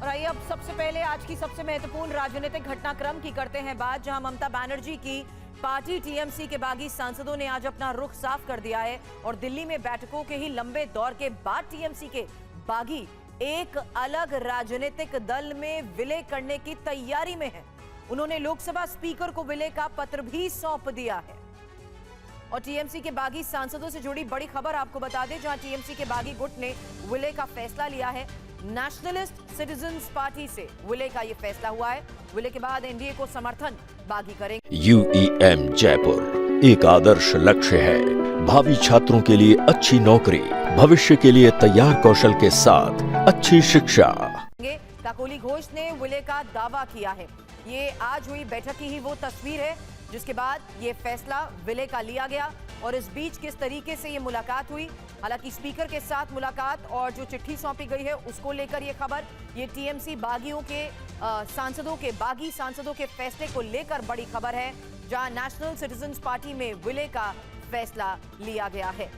और आइए अब सबसे पहले आज की सबसे महत्वपूर्ण राजनीतिक घटनाक्रम की करते हैं बात, जहां ममता बनर्जी की पार्टी टीएमसी के बागी सांसदों ने आज अपना रुख साफ कर दिया है और दिल्ली में बैठकों के ही लंबे दौर के बाद टीएमसी के बागी एक अलग राजनीतिक दल में विलय करने की तैयारी में है। उन्होंने लोकसभा स्पीकर को विलय का पत्र भी सौंप दिया है। और टीएमसी के बागी सांसदों से जुड़ी बड़ी खबर आपको बता दें, जहां टीएमसी के बागी गुट ने विलय का फैसला लिया है। नेशनलिस्ट सिटीजन्स पार्टी से विलय का यह फैसला हुआ है। विलय के बाद एनडीए को समर्थन बागी करेंगे। यूईएम जयपुर एक आदर्श लक्ष्य है। भावी छात्रों के लिए अच्छी नौकरी, भविष्य के लिए तैयार कौशल के साथ अच्छी शिक्षा। काकोली घोष ने विलय का दावा किया है। ये आज हुई बैठक की ही वो तस्वीर है जिसके बाद ये फैसला विलय का लिया गया। और इस बीच किस तरीके से ये मुलाकात हुई, हालांकि स्पीकर के साथ मुलाकात और जो चिट्ठी सौंपी गई है उसको लेकर ये खबर, ये टीएमसी बागियों के बागी सांसदों के फैसले को लेकर बड़ी खबर है, जहां नेशनल सिटीजन्स पार्टी में विलय का फैसला लिया गया है।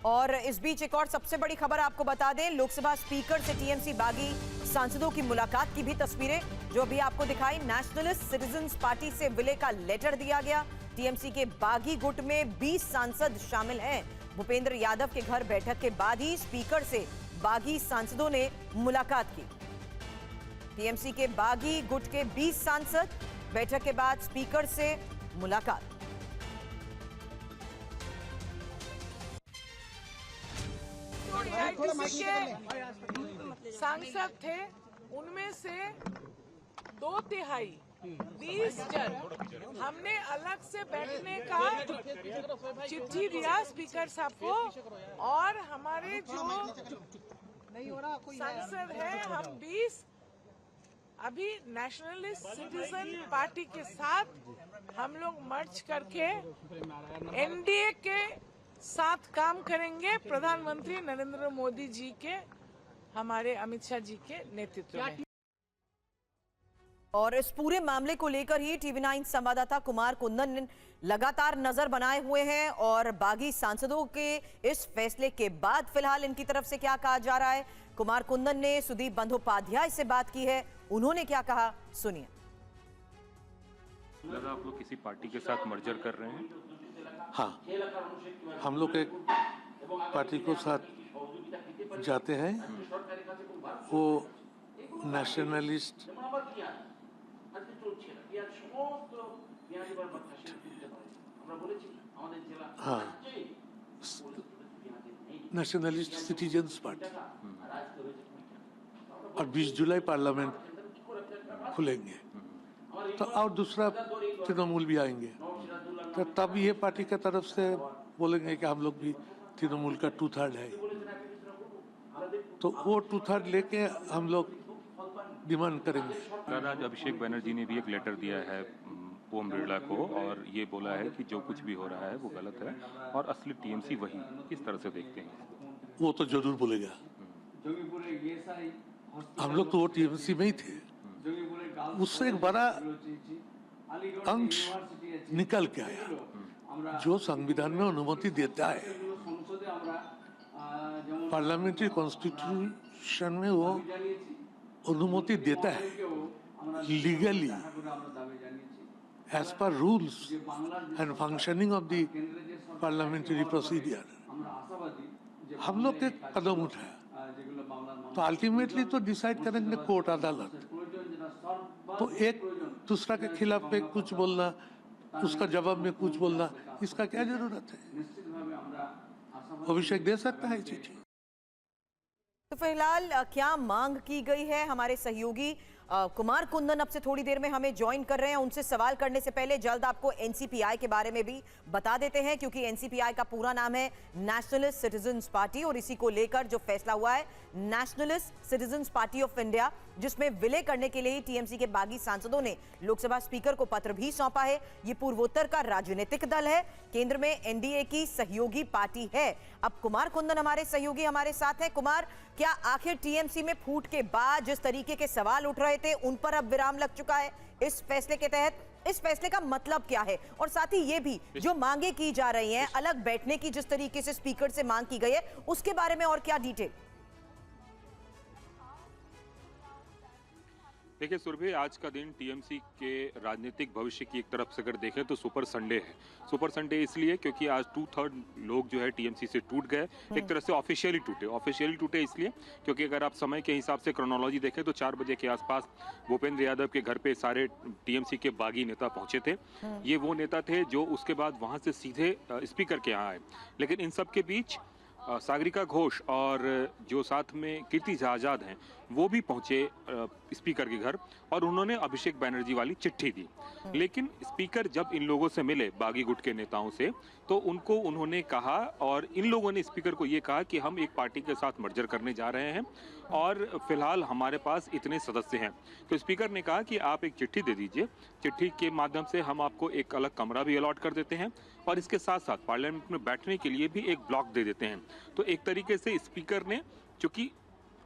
और इस बीच एक और सबसे बड़ी खबर आपको बता दें, लोकसभा स्पीकर से टीएमसी बागी सांसदों की मुलाकात की भी तस्वीरें जो अभी आपको दिखाई। नेशनलिस्ट सिटीजन्स पार्टी से विलय का लेटर दिया गया। टीएमसी के बागी गुट में 20 सांसद शामिल हैं। भूपेंद्र यादव के घर बैठक के बाद ही स्पीकर से बागी सांसदों ने मुलाकात की। टीएमसी के बागी गुट के 20 सांसद, बैठक के बाद स्पीकर से मुलाकात। सांसद थे, उनमें से 2/3 20 जन हमने अलग से बैठने का चिट्ठी दिया स्पीकर साहब को। और हमारे जो सांसद हैं हम 20 अभी नेशनलिस्ट सिटीजन पार्टी के साथ हम लोग मर्ज करके एनडीए के साथ काम करेंगे। प्रधानमंत्री नरेंद्र मोदी जी के, हमारे अमित शाह जी के नेतृत्व में। और इस पूरे मामले को लेकर ही टीवी9 संवाददाता कुमार कुंदन लगातार नजर बनाए हुए हैं और बागी सांसदों के इस फैसले के बाद फिलहाल इनकी तरफ से क्या कहा जा रहा है। कुमार कुंदन ने सुदीप बंदोपाध्याय से बात की है, उन्होंने क्या कहा सुनिए। लगा आप लोग किसी पार्टी के साथ मर्जर कर रहे हैं? हाँ, हम लोग एक पार्टी को साथ जाते हैं, वो नेशनलिस्ट हाँ नेशनलिस्ट सिटीजन्स पार्टी। और 20 जुलाई पार्लियामेंट खुलेंगे तो और दूसरा तृणमूल भी आएंगे, तो तब ये पार्टी की तरफ से बोलेंगे कि हम लोग भी तृणमूल का 2/3 है, तो वो 2/3 लेके हम लोग डिमांड करेंगे। आज अभिषेक बनर्जी ने भी एक लेटर दिया है ओम बिरला को और ये बोला है कि जो कुछ भी हो रहा है वो गलत है और असली टीएमसी वही। किस तरह से देखते हैं? वो तो जरूर बोलेगा, हम लोग तो वो टीएमसी में ही थे, उससे एक बड़ा अंश निकल के आया जो संविधान में अनुमति देता है। पार्लियामेंट्री कॉन्स्टिट्यूशन में वो अनुमति देता है legally as per rules and functioning of the parliamentary procedure. हम लोग एक कदम उठाया तो अल्टीमेटली तो डिसाइड करेंगे कोर्ट, अदालत। तो एक दूसरा के खिलाफ पे कुछ बोलना, उसका जवाब में कुछ बोलना, इसका क्या जरूरत है? अभिषेक दे सकता है चिट्ठी। तो फिलहाल क्या मांग की गई है? हमारे सहयोगी कुमार कुंदन अब से थोड़ी देर में हमें ज्वाइन कर रहे हैं। उनसे सवाल करने से पहले जल्द आपको एनसीपीआई के बारे में भी बता देते हैं, क्योंकि एनसीपीआई का पूरा नाम है नेशनलिस्ट सिटीजन्स पार्टी और इसी को लेकर जो फैसला हुआ है nationalist citizens party of India, जिसमें विलय करने के लिए टीएमसी के बागी सांसदों ने लोकसभा स्पीकर को पत्र भी सौंपा है। ये पूर्वोत्तर का राजनीतिक दल है, केंद्र में एनडीए की सहयोगी पार्टी है। अब कुमार कुंदन हमारे सहयोगी हमारे साथ हैं। कुमार, क्या आखिर टीएमसी में फूट के बाद जिस तरीके के सवाल उठ रहे थे उन पर अब विराम लग चुका है इस फैसले के तहत। इस फैसले का मतलब क्या है, और साथ ही ये भी जो मांगे की जा रही हैं, अलग बैठने की जिस तरीके से स्पीकर से मांग की गई है, उसके बारे में और क्या डिटेल? देखिए सुरभि, आज का दिन टीएमसी के राजनीतिक भविष्य की एक तरफ से अगर देखें तो सुपर संडे है। सुपर संडे इसलिए क्योंकि आज 2/3 लोग जो है टीएमसी से टूट गए, एक तरह से ऑफिशियली टूटे इसलिए क्योंकि अगर आप समय के हिसाब से क्रोनोलॉजी देखें तो 4 बजे के आसपास भूपेंद्र यादव के घर पे सारे टीएमसी के बागी नेता पहुंचे थे। ये वो नेता थे जो उसके बाद वहां से सीधे स्पीकर के यहाँ आए, लेकिन इन सब के बीच सागरिका घोष और जो साथ में कीर्ति आजाद हैं वो भी पहुंचे स्पीकर के घर और उन्होंने अभिषेक बैनर्जी वाली चिट्ठी दी। लेकिन स्पीकर जब इन लोगों से मिले, बागी गुट के नेताओं से, तो उनको उन्होंने कहा और इन लोगों ने स्पीकर को ये कहा कि हम एक पार्टी के साथ मर्जर करने जा रहे हैं और फिलहाल हमारे पास इतने सदस्य हैं। तो स्पीकर ने कहा कि आप एक चिट्ठी दे दीजिए, चिट्ठी के माध्यम से हम आपको एक अलग कमरा भी अलॉट कर देते हैं और इसके साथ साथ पार्लियामेंट में बैठने के लिए भी एक ब्लॉक दे देते हैं। तो एक तरीके से स्पीकर ने, चूंकि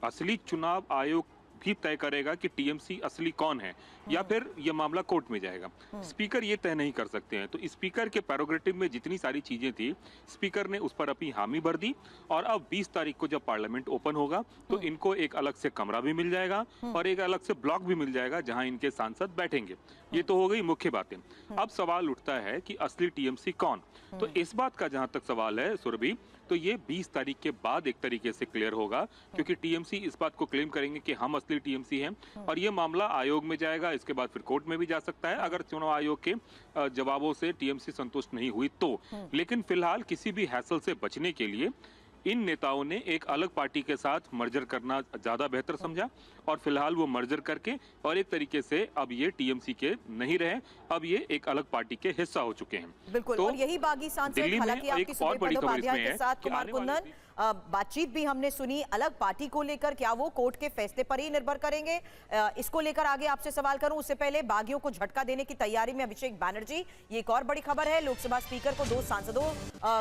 असली चुनाव आयोग भी तय करेगा कि टीएमसी असली कौन है या फिर यह मामला कोर्ट में जाएगा, स्पीकर ये तय नहीं कर सकते हैं। तो स्पीकर के प्रेरोगेटिव में जितनी सारी चीजें थी, स्पीकर ने उस पर अपनी हामी भर दी और अब 20 तारीख को जब पार्लियामेंट ओपन होगा तो इनको एक अलग से कमरा भी मिल जाएगा और एक अलग से ब्लॉक भी मिल जाएगा जहां इनके सांसद बैठेंगे। ये तो हो गई मुख्य बातें। अब सवाल उठता है कि असली टीएमसी कौन। तो इस बात का जहां तक सवाल है सुरभि, तो ये 20 तारीख के बाद एक तरीके से क्लियर होगा, क्योंकि टीएमसी इस बात को क्लेम करेंगे कि हम असली टीएमसी हैं और ये मामला आयोग में जाएगा, इसके बाद फिर कोर्ट में भी जा सकता है अगर चुनाव आयोग के जवाबों से टीएमसी संतुष्ट नहीं हुई तो। लेकिन फिलहाल किसी भी हैसल से बचने के लिए इन नेताओं ने एक अलग पार्टी के साथ मर्जर करना ज्यादा बेहतर समझा और फिलहाल वो मर्जर करके और एक तरीके से अब ये टीएमसी के नहीं रहे, अब ये एक अलग पार्टी के हिस्सा हो चुके हैं। बिल्कुल। तो और यही बागी सांसद, हालांकि आपकी और बड़ी खबर इसमें है के साथ कुमार कुंदन बातचीत भी हमने सुनी अलग पार्टी को लेकर, क्या वो कोर्ट के फैसले पर ही निर्भर करेंगे, इसको लेकर आगे आपसे सवाल करूं उससे पहले बागियों को झटका देने की तैयारी में अभिषेक बैनर्जी। ये एक और बड़ी खबर है, लोकसभा स्पीकर को 2 सांसदों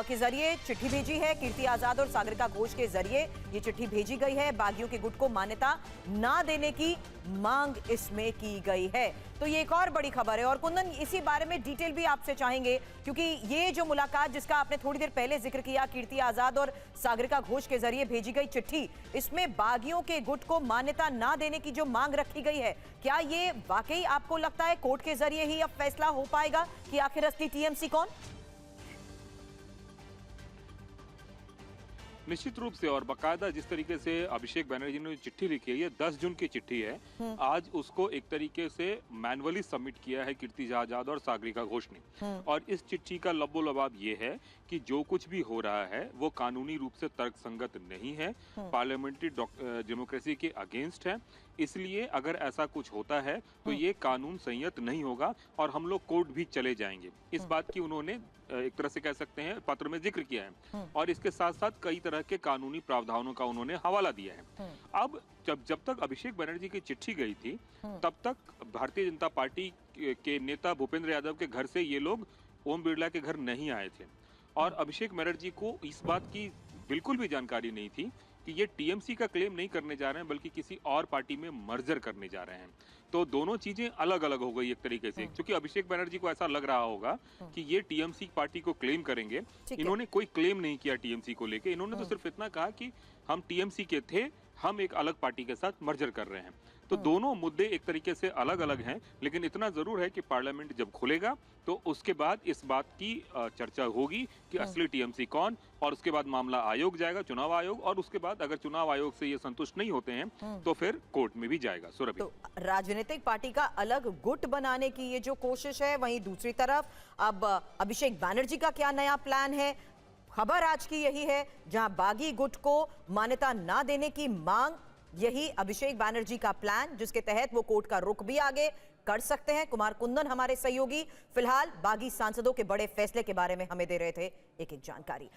के जरिए चिट्ठी भेजी है, कीर्ति आजाद और सागरिका घोष के जरिए ये चिट्ठी भेजी गई है। बागियों के गुट को मान्यता ना देने की मांग इसमें की गई है। तो ये एक और बड़ी खबर है और कुंदन इसी बारे में डिटेल भी आपसे चाहेंगे, क्योंकि ये जो मुलाकात जिसका आपने थोड़ी देर पहले जिक्र किया, कीर्ति आजाद और सागरिका घोष के जरिए भेजी गई चिट्ठी, इसमें बागियों के गुट को मान्यता ना देने की जो मांग रखी गई है, क्या ये वाकई आपको लगता है कोर्ट के जरिए ही अब फैसला हो पाएगा कि आखिर असली टीएमसी कौन? निश्चित रूप से, और बाकायदा जिस तरीके से अभिषेक बैनर्जी ने चिट्ठी लिखी है, ये 10 जून की चिट्ठी है। आज उसको एक तरीके से मैनुअली सबमिट किया है कीर्ति आजाद और सागरिका घोष ने और इस चिट्ठी का लबो लबाब ये है कि जो कुछ भी हो रहा है वो कानूनी रूप से तर्कसंगत नहीं है, पार्लियामेंट्री डेमोक्रेसी के अगेंस्ट है, इसलिए अगर ऐसा कुछ होता है तो ये कानून संयत नहीं होगा और हम लोग कोर्ट भी चले जाएंगे। इस बात की उन्होंने एक तरह से कह सकते हैं पत्र में जिक्र किया है और इसके साथ साथ कई तरह के कानूनी प्रावधानों का उन्होंने हवाला दिया है। अब जब तक अभिषेक बैनर्जी की चिट्ठी गई थी तब तक भारतीय जनता पार्टी के नेता भूपेंद्र यादव के घर से ये लोग ओम बिरला के घर नहीं आए थे और अभिषेक बैनर्जी को इस बात की बिल्कुल भी जानकारी नहीं थी कि ये टीएमसी का क्लेम नहीं करने जा रहे हैं बल्कि किसी और पार्टी में मर्जर करने जा रहे हैं। तो दोनों चीजें अलग अलग हो गई एक तरीके से, क्योंकि अभिषेक बैनर्जी को ऐसा लग रहा होगा कि ये टीएमसी पार्टी को क्लेम करेंगे। इन्होंने कोई क्लेम नहीं किया टीएमसी को लेके, इन्होंने तो सिर्फ इतना कहा कि हम टीएमसी के थे, हम एक अलग पार्टी के साथ मर्जर कर रहे हैं। तो दोनों मुद्दे एक तरीके से अलग अलग हैं, लेकिन इतना जरूर है कि पार्लियामेंट जब खुलेगा तो उसके बाद इस बात की चर्चा होगी कि असली टीएमसी कौन, और उसके बाद मामला आयोग जाएगा, चुनाव आयोग, और उसके बाद अगर चुनाव आयोग से ये संतुष्ट नहीं होते हैं तो फिर कोर्ट में भी जाएगा। सुरभि, तो राजनीतिक पार्टी का अलग गुट बनाने की ये जो कोशिश है, वहीं दूसरी तरफ अब अभिषेक बैनर्जी का क्या नया प्लान है? खबर आज की यही है, जहां बागी गुट को मान्यता ना देने की मांग, यही अभिषेक बैनर्जी का प्लान, जिसके तहत वो कोर्ट का रुख भी आगे कर सकते हैं। कुमार कुंदन हमारे सहयोगी फिलहाल बागी सांसदों के बड़े फैसले के बारे में हमें दे रहे थे एक जानकारी।